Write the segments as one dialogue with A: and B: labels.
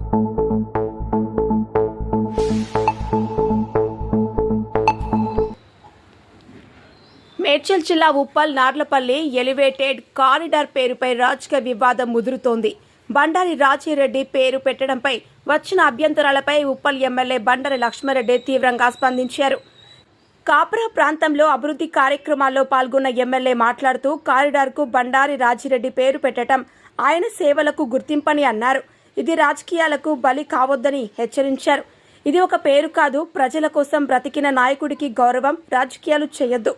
A: మేడ్చల్ జిల్లా Uppal నార్లపల్లి elevated corridor పేరుపై రాజకీయ వివాదం ముదురుతోంది. బండారి రాజిరెడ్డి పేరు పెట్టడంపై వచ్చిన అభ్యంతరాలపై ఉప్పల్ ఎమ్మెల్యే బండారి లక్ష్మారెడ్డి తీవ్రంగా స్పందించారు. కాప్రా ప్రాంతంలో అభివృద్ధి కార్యక్రమాల్లో పాల్గొన్న ఎమ్మెల్యే మాట్లాడుతూ కారిడార్కు బండారి రాజిరెడ్డి పేరు పెట్టడం ఆయన సేవలకు గుర్తింపని అన్నారు. ఇది రాజకీయాలకు బలి కావద్దని హెచ్చరించారు. ఇది ఒక పేరు కాదు, ప్రజల కోసం బ్రతికిన నాయకుడికి గౌరవం, రాజకీయాలు చేయొద్దు.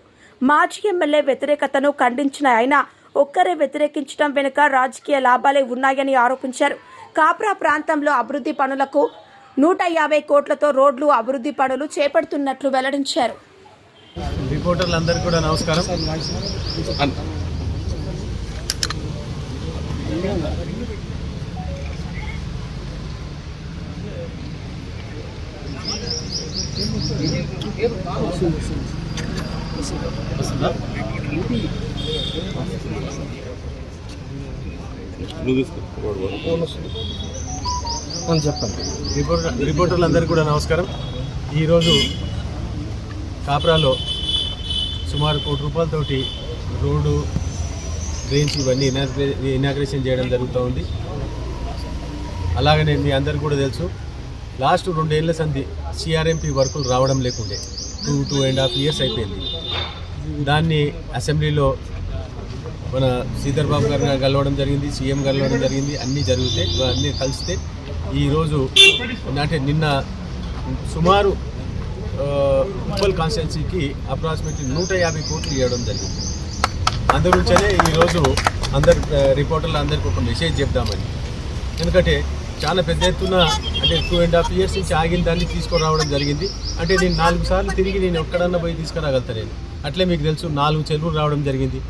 A: మాజీ ఎమ్మెల్యే వ్యతిరేకతను ఖండించిన ఆయన ఒక్కరే వ్యతిరేకించడం వెనుక రాజకీయ లాభాలే ఉన్నాయని ఆరోపించారు. కాప్రా ప్రాంతంలో అభివృద్ధి పనులకు 150 కోట్లతో రోడ్లు అభివృద్ధి పనులు చేపడుతున్నట్లు వెల్లడించారు.
B: రిపోర్టర్లందరికీ కూడా నమస్కారం. రిపోర్టర్లందరికీ కూడా నమస్కారం. ఈరోజు కాప్రాలో సుమారు ₹1 కోట్లతోటి రోడ్డు, డ్రైన్స్ ఇవన్నీ ఇనాగ్రేషన్ చేయడం జరుగుతూ ఉంది. అలాగనే మీ అందరికీ కూడా తెలుసు, లాస్ట్ 2 ఏళ్ల సంధి CRMP వర్కులు రావడం లేకుండే 2.5 years అయిపోయింది. దాన్ని అసెంబ్లీలో మన శ్రీధర్ బాబు గారు కలవడం జరిగింది, సీఎం కలవడం జరిగింది, అన్నీ జరిగితే అన్నీ కలిస్తే ఈరోజు అంటే నిన్న సుమారు ఉప్పల్ కాన్స్టిట్యున్సీకి అప్రాక్సిమేట్లీ 150 కోట్లు ఇవ్వడం జరిగింది. అందుగురించనే ఈరోజు రిపోర్టర్లు అందరికీ ఒక మెసేజ్ చెప్దామని. ఎందుకంటే చాలా పెద్ద ఎత్తున అంటే 2.5 years నుంచి ఆగిన దాన్ని తీసుకురావడం జరిగింది. అంటే నేను 4 సార్లు తిరిగి నేను ఎక్కడన్నా పోయి తీసుకురాగలుగుతా. నేను అట్లే మీకు తెలుసు 4 చెరువులు రావడం జరిగింది.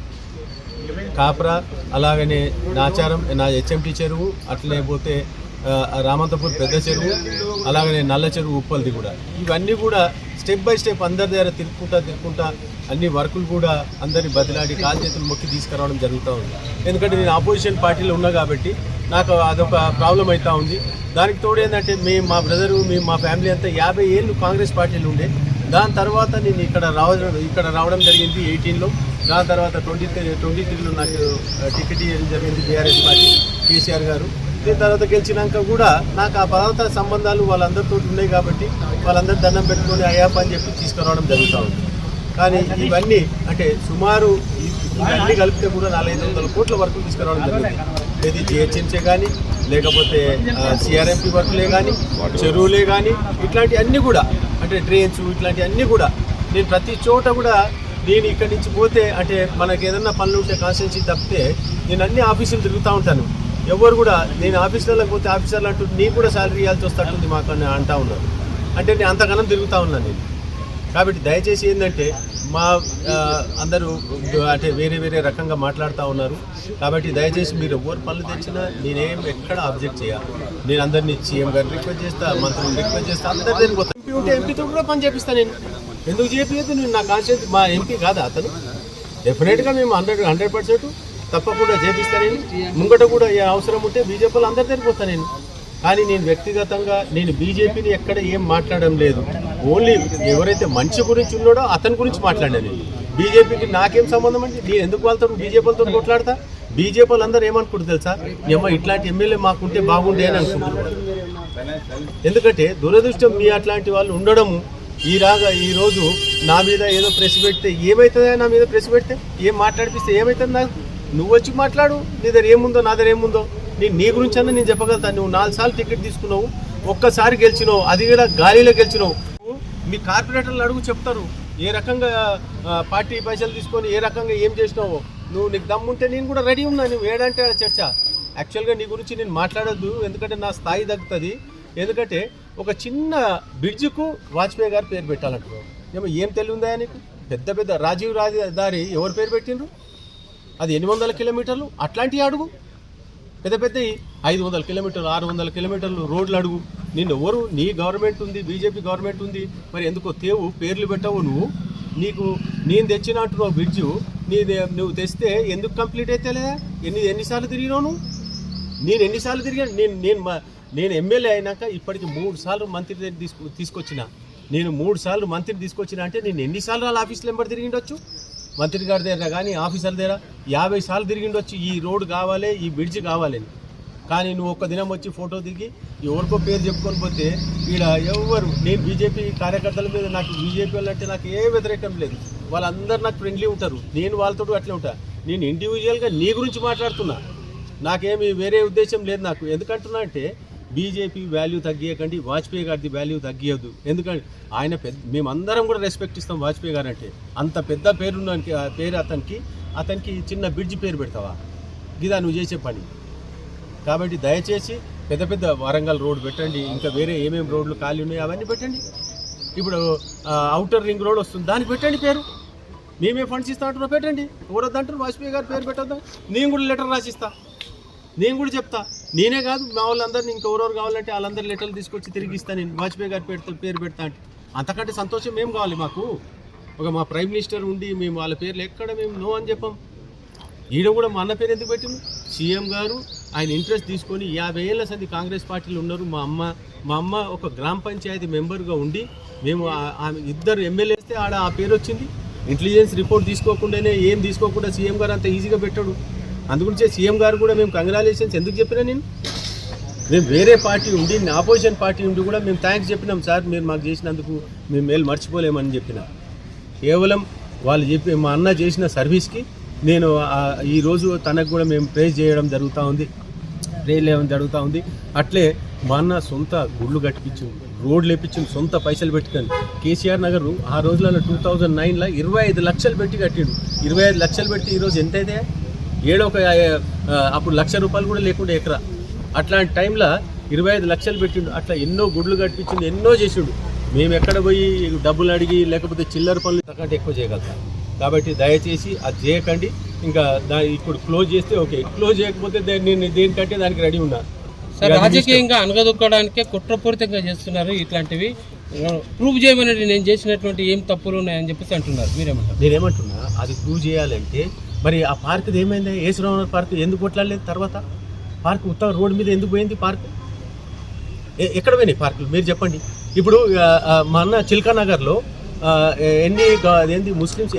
B: కాప్రా, అలాగనే నాచారం, నా HMT చెరువు, అట్లనే పోతే రామంతపూర్ పెద్ద చెరువు, అలాగనే నల్ల చెరువు, ఉప్పల్ది కూడా. ఇవన్నీ కూడా స్టెప్ బై స్టెప్ అందరి దగ్గర తిరుక్కుంటా అన్ని వర్కులు కూడా అందరినీ బదిలాడి కాలు చేతులు మొక్కి తీసుకురావడం జరుగుతూ ఉంది. ఎందుకంటే నేను ఆపోజిషన్ పార్టీలో ఉన్నా కాబట్టి నాకు అదొక ప్రాబ్లం అవుతూ ఉంది. దానికి తోడు ఏంటంటే మా బ్రదరు, మా ఫ్యామిలీ అంతా 50 ఏళ్ళు కాంగ్రెస్ పార్టీలు ఉండే. దాని తర్వాత నేను ఇక్కడ రావడం జరిగింది 18లో. దాని తర్వాత 23లో నాకు టికెట్ ఇవ్వడం జరిగింది BRS పార్టీ, కేసీఆర్ గారు. దీని తర్వాత గెలిచినాక కూడా నాకు ఆ పదార్థ సంబంధాలు వాళ్ళందరితో ఉన్నాయి కాబట్టి వాళ్ళందరూ దండం పెట్టుకొని అయ్యాప అని చెప్పి తీసుకురావడం జరుగుతూ ఉంది. కానీ ఇవన్నీ అంటే సుమారు ఇవన్నీ కలిపితే కూడా 400-500 కోట్ల వర్కులు తీసుకురావడం జరిగింది. ఇది GHMC కానీ, లేకపోతే CRMP వర్కులే కానీ, చెరువులే కానీ, ఇట్లాంటి అన్నీ కూడా అంటే డ్రైన్స్ ఇట్లాంటి అన్నీ కూడా నేను ప్రతి చోట కూడా నేను ఇక్కడి నుంచి పోతే అంటే మనకి ఏదన్నా పనులు ఉంటే కాన్స్టిట్యున్సీ తప్పితే నేను అన్ని ఆఫీసులు తిరుగుతూ ఉంటాను. ఎవరు కూడా నేను ఆఫీసులకు పోతే ఆఫీసర్లు అంటూ నీకు కూడా శాలరీ ఇవ్వాల్సి వస్తట్టుంది మాకు అని అంటూ ఉన్నారు. అంటే నేను అంతగానం తిరుగుతూ ఉన్నాను నేను. కాబట్టి దయచేసి ఏంటంటే మా అందరూ అంటే వేరే రకంగా మాట్లాడుతూ ఉన్నారు. కాబట్టి దయచేసి మీరు ఎవరు పనులు తెచ్చినా నేనేం ఎక్కడ అబ్జెక్ట్ చేయాలి. నేను అందరినీ సీఎం గారిని రిక్వెస్ట్ చేస్తా, మంత్రులను రిక్వెస్ట్ చేస్తా, అందరి దగ్గరికి ఎంపీ ఉంటే ఎంపీతో కూడా పని చేపిస్తాను. నేను ఎందుకు చేపియద్దు? నేను నా కాన్స్టిట్యూన్సీ మా ఎంపీ కాదా అతను? డెఫినెట్గా మేము 100% తప్పకుండా చేపిస్తాను. నేను ముంగట కూడా ఏ అవసరం ఉంటే బీజేపీలో అందరి దగ్గరికి వస్తాను నేను. కానీ నేను వ్యక్తిగతంగా నేను బీజేపీని ఎక్కడ ఏం మాట్లాడడం లేదు. ఓన్లీ ఎవరైతే మంచి గురించి ఉన్నాడో అతని గురించి మాట్లాడాను నేను. బీజేపీకి నాకేం సంబంధం అండి? నేను ఎందుకు వాళ్ళతో బీజేపీలతో కొట్లాడతా? బీజేపీలు అందరూ ఏమనుకుంటారు తెలుసా? ఇట్లాంటి ఎమ్మెల్యే మాకుంటే బాగుండే అని అనుకుంటున్నారు. ఎందుకంటే దురదృష్టం మీ అట్లాంటి వాళ్ళు ఉండడము. ఈరోజు నా మీద ఏదో ప్రెస్ పెడితే ఏమవుతుందా? నా మీద ప్రెస్ పెడితే ఏం మాట్లాడిపిస్తే ఏమవుతుంది? నాకు నువ్వు వచ్చి మాట్లాడు, నీ దగ్గర ఏముందో నా దగ్గర ఏముందో. నీ గురించి అన్నా నేను చెప్పగలుగుతాను. నువ్వు 4 సార్లు టికెట్ తీసుకున్నావు, ఒక్కసారి గెలిచినావు, అది కూడా గాలిలో గెలిచినావు. మీ కార్పొరేటర్లు అడుగు చెప్తారు ఏ రకంగా పార్టీ పైసలు తీసుకొని ఏ రకంగా ఏం చేసినావో. నీకు దమ్ముంటే నేను కూడా రెడీ ఉన్నా. నువ్వు ఏడంటే చర్చ. యాక్చువల్గా నీ గురించి నేను మాట్లాడొద్దు, ఎందుకంటే నా స్థాయి తగ్గుతుంది. ఎందుకంటే ఒక చిన్న బ్రిడ్జ్కు వాజ్పేయి గారు పేరు పెట్టాలంటున్నావు. ఏం తెలియదా నీకు? పెద్ద రాజీవ్ రహదారి ఎవరు పేరు పెట్టిండ్రు? అది 800 కిలోమీటర్లు. అట్లాంటివి అడుగు. పెద్ద 500 కిలోమీటర్లు 600 కిలోమీటర్లు రోడ్లు అడుగు. నిన్ను ఎవరు? నీ గవర్నమెంట్ ఉంది, బీజేపీ గవర్నమెంట్ ఉంది. మరి ఎందుకో పేర్లు పెట్టావు నువ్వు. నేను తెచ్చినట్టు బ్రిడ్జు నువ్వు తెస్తే ఎందుకు కంప్లీట్ అయితే లేదా? ఎన్నిసార్లు తిరిగినావు నువ్వు? నేను ఎన్నిసార్లు తిరిగాను? నేను ఎమ్మెల్యే అయినాక ఇప్పటికి 3 సార్లు మంత్రి తీసుకొచ్చిన. నేను 3 సార్లు మంత్రిని తీసుకొచ్చిన అంటే నేను ఎన్నిసార్లు వాళ్ళ ఆఫీసులో ఎంబడి తిరిగిండొచ్చు? మంత్రి గారి దగ్గర కానీ ఆఫీసర్ దగ్గర 50 సార్లు తిరిగిండొచ్చు. ఈ రోడ్ కావాలి, ఈ బ్రిడ్జ్ కావాలని. కానీ నువ్వు ఒక్క దినం వచ్చి ఫోటో దిగి ఎవరికో పేరు చెప్పుకొని పోతే ఈడ ఎవరు, నేను బీజేపీ కార్యకర్తల మీద, నాకు బీజేపీ వాళ్ళంటే నాకు ఏ వ్యతిరేకం లేదు. వాళ్ళందరూ నాకు ఫ్రెండ్లీ ఉంటారు, నేను వాళ్ళతో అట్లే ఉంటా. నేను ఇండివిజువల్గా నీ గురించి మాట్లాడుతున్నా, నాకేమి వేరే ఉద్దేశం లేదు నాకు. ఎందుకంటున్నా అంటే బీజేపీ వాల్యూ తగ్గియకండి, వాజ్పేయి గారిది వాల్యూ తగ్గియద్దు. ఎందుకంటే ఆయన మేమందరం కూడా రెస్పెక్ట్ ఇస్తాం వాజ్పేయి గారు అంటే. అంత పెద్ద పేరున్న పేరు అతనికి చిన్న బ్రిడ్జ్ పేరు పెడతావా? ఇదా నువ్వు చేసే పని? కాబట్టి దయచేసి పెద్ద వరంగల్ రోడ్ పెట్టండి, ఇంకా వేరే ఏమేమి రోడ్లు ఖాళీ ఉన్నాయో అవన్నీ పెట్టండి. ఇప్పుడు అవుటర్ రింగ్ రోడ్ వస్తుంది, దానికి పెట్టండి పేరు. మేమే ఫండ్స్ ఇస్తా అంటున్నా, పెట్టండి. ఎవరొద్దంటారు వాజ్పేయి గారు పేరు పెట్టొద్దా? నేను కూడా లెటర్ రాసిస్తా, నేను కూడా చెప్తా. నేనే కాదు, మా వాళ్ళందరినీ ఇంకెవరెవరు కావాలంటే వాళ్ళందరి లెటర్లు తీసుకొచ్చి తిరిగి ఇస్తాను. నేను వాజ్పేయి గారు పేరు పెడతా అంటే అంతకంటే సంతోషం ఏం కావాలి మాకు? మా ప్రైమ్ మినిస్టర్ ఉండి మేము వాళ్ళ పేర్లు ఎక్కడ మేము నో అని చెప్పాం. ఈడ కూడా మా అన్న పేరు ఎందుకు పెట్టింది? సీఎం గారు ఆయన ఇంట్రెస్ట్ తీసుకొని 50 ఏళ్ళ సంది కాంగ్రెస్ పార్టీలో ఉన్నారు. మా అమ్మ ఒక గ్రామ పంచాయతీ మెంబర్గా ఉండి మేము ఇద్దరు ఎమ్మెల్యేస్తే ఆడ ఆ పేరు వచ్చింది. ఇంటెలిజెన్స్ రిపోర్ట్ తీసుకోకుండానే, ఏం తీసుకోకుండా సీఎం గారు అంత ఈజీగా పెట్టాడు. అందుగురించే సీఎం గారు కూడా మేము కంగ్రాచులేషన్స్ ఎందుకు చెప్పినా, మేము వేరే పార్టీ ఉండి, ఆపోజిషన్ పార్టీ ఉండి కూడా మేము థ్యాంక్స్ చెప్పినాం. సార్ మీరు మాకు చేసినందుకు మేము మేలు మర్చిపోలేమని చెప్పిన. కేవలం వాళ్ళు చెప్పి మా అన్న చేసిన సర్వీస్కి నేను ఈరోజు తనకు కూడా మేము ప్రేజ్ చేయడం జరుగుతూ ఉంది. అట్లే మా అన్న సొంత గుళ్ళు కట్టించింది, రోడ్లు వేయించింది, సొంత పైసలు పెట్టుకొని. కేసీఆర్ నగర్ ఆ రోజులలో 2009లో 25 లక్షలు పెట్టి కట్టిండు. 25 లక్షలు పెట్టి ఈరోజు ఎంతైతే అప్పుడు ₹1,00,000 కూడా లేకుండా ఎకరా. అట్లాంటి టైంలో 25 లక్షలు పెట్టిండు. అట్లా ఎన్నో గుడ్లు కట్టించిండు, ఎన్నో చేసిండు. మేము ఎక్కడ పోయి డబ్బులు అడిగి లేకపోతే చిల్లర పనులు తగ్గట్టు ఎక్కువ చేయగలుగుతాం. కాబట్టి దయచేసి అది చేయకండి. ఇంకా ఇప్పుడు క్లోజ్ చేస్తే ఓకే, క్లోజ్ చేయకపోతే నేను దేనికంటే దానికి రెడీ ఉన్నా.
C: సార్, రాజకీయంగా అనగదొక్కడానికే కుట్రపూరితంగా చేస్తున్నారు. ఇట్లాంటివి ప్రూవ్ చేయమని నేను చేసినటువంటి ఏం తప్పులు ఉన్నాయని చెప్పేసి అంటున్నారు. మీరేమంటారు?
B: నేనేమంటున్నా, అది ప్రూవ్ చేయాలంటే మరి ఆ పార్క్ది ఏమైంది? ఏసురావు పార్క్ ఎందుకు కొట్లాడలేదు? తర్వాత పార్క్ ఉత్తర రోడ్డు మీద ఎందుకు పోయింది? పార్క్ ఎక్కడ పోయినాయి పార్కులు మీరు చెప్పండి. ఇప్పుడు మా అన్న చిల్కా నగర్లో ఏంది ముస్లిమ్స్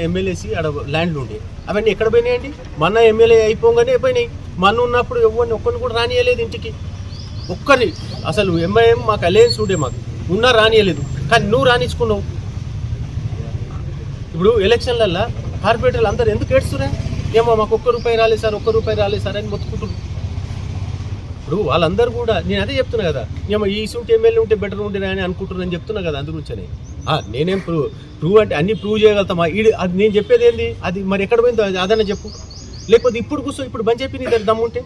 B: ఎమ్మెల్యేసి ఆడ ల్యాండ్లు ఉండే, అవన్నీ ఎక్కడ పోయినాయండి? మన ఎమ్మెల్యే అయిపోగానే పోయినాయి. మన ఉన్నప్పుడు ఒక్కరిని కూడా రానియలేదు ఇంటికి, ఒక్కరిని. అసలు ఎంఐఎం మాకు అలయన్స్ ఉండే, మాకు ఉన్నా రానియలేదు. కానీ నువ్వు రానిచ్చుకున్నావు. ఇప్పుడు ఎలక్షన్లల్లో కార్పొరేటర్లు అందరూ ఎందుకు ఏడుస్తున్నా? ఏమో మాకు ₹1 రాలేదు సార్ అని మొత్తుకుంటున్నారు. ఇప్పుడు వాళ్ళందరూ కూడా నేను అదే చెప్తున్నా కదా, ఏమో ఈ సూట్ ఎమ్మెల్యే ఉంటే బెటర్ ఉండేనా అని అనుకుంటున్నాను చెప్తున్నా కదా. అందుగురించనే నేనేం ప్రూవ్ అంటే అన్నీ ప్రూవ్ చేయగలుగుతామా? అది నేను చెప్పేది ఏంది? అది మరి ఎక్కడ పోయిందో అదన్నా చెప్పు. లేకపోతే ఇప్పుడు ఇప్పుడు బంద్ చెప్పి నీ దగ్గర దమ్ముంటే,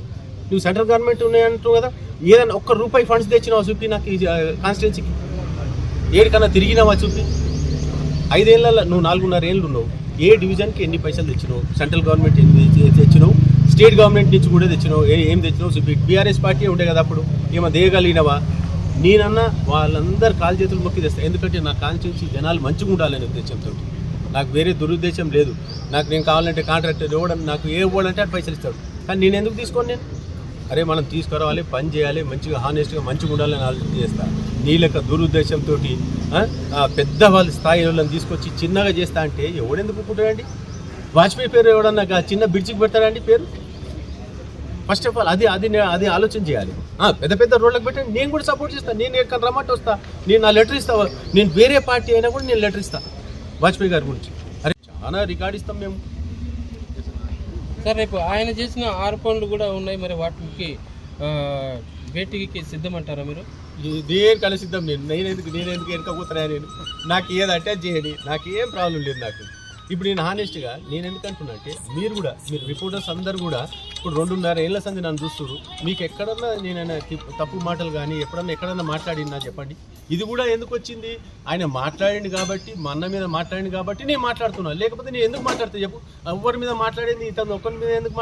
B: నువ్వు సెంట్రల్ గవర్నమెంట్ ఉన్నాయంటావు కదా, ఏదైనా ₹1 ఫండ్స్ తెచ్చినావా చూపి నాకు, ఈ కాన్స్టిట్యున్సీకి ఏడికన్నా తిరిగినావా చూపి. 5 ఏళ్ళలో నువ్వు 4.5 ఏళ్ళు ఉన్నావు. ఏ డివిజన్కి ఎన్ని పైసలు తెచ్చినావు? సెంట్రల్ గవర్నమెంట్ ఎన్ని తెచ్చినావు? స్టేట్ గవర్నమెంట్ నుంచి కూడా తెచ్చినావు. ఏం తెచ్చినావు చూపి. బీఆర్ఎస్ పార్టీ ఉండే కదా అప్పుడు, ఏమో దేయగలిగినవా? నేనన్నా వాళ్ళందరూ కాలు చేతులు మొక్కి తెస్తాను. ఎందుకంటే నా కాన్స్టిట్యున్సీ జనాలు మంచిగా ఉండాలనే ఉద్దేశంతో. నాకు వేరే దురుద్దేశం లేదు. నేను కావాలంటే కాంట్రాక్టర్ ఇవ్వడం, నాకు ఏ ఇవ్వాలంటే అది పైసలు ఇస్తాడు. కానీ నేను ఎందుకు తీసుకోను? అరే మనం తీసుకురావాలి, పని చేయాలి, మంచిగా హానెస్ట్గా మంచిగా ఉండాలని ఆలోచన చేస్తాను. నీ లెక్క దురుద్దేశంతో పెద్ద వాళ్ళ స్థాయి వాళ్ళని తీసుకొచ్చి చిన్నగా చేస్తా అంటే ఎవడెందుకు ఒప్పుకుంటాడండి? వాజ్పేయి పేరు ఎవడన్నా చిన్న బ్రిడ్జికి పెడతాడండి పేరు? ఫస్ట్ ఆఫ్ ఆల్ అది ఆలోచన చేయాలి. పెద్ద రోడ్లకు పెట్టండి, నేను కూడా సపోర్ట్ చేస్తాను. నేను ఎక్కడ రమ్మంటే వస్తా, నేను నా లెటర్ ఇస్తా. నేను వేరే పార్టీ అయినా కూడా నేను లెటర్ ఇస్తా వాజ్పేయి గారి గురించి. అరే చాలా రికార్డ్ ఇస్తాం మేము.
C: సార్, రేపు ఆయన చేసిన ఆరోపణలు కూడా ఉన్నాయి, మరి వాటికి భేటీకి సిద్ధమంటారా మీరు?
B: దేనికన్నా సిద్ధం. నేను ఎందుకు వెనకపోతున్నా? నాకు ఏది అటాచ్ చేయండి, నాకు ఏం ప్రాబ్లం లేదు. నాకు ఇప్పుడు నేను హానెస్ట్గా నేను ఎందుకంటున్నా అంటే, మీరు రిపోర్టర్స్ అందరు కూడా ఇప్పుడు 2.5 ఏళ్ల సంది నన్ను చూస్తున్నారు. మీకు ఎక్కడన్నా నేను తప్పు మాటలు కానీ ఎక్కడన్నా మాట్లాడినా చెప్పండి. ఇది కూడా ఎందుకు వచ్చింది? ఆయన మాట్లాడింది కాబట్టి, మా అన్న మీద మాట్లాడింది కాబట్టి నేను మాట్లాడుతున్నాను. లేకపోతే నేను ఎందుకు మాట్లాడితే చెప్పు? ఎవరి మీద మాట్లాడింది? ఇతను ఒక్కరి మీద ఎందుకు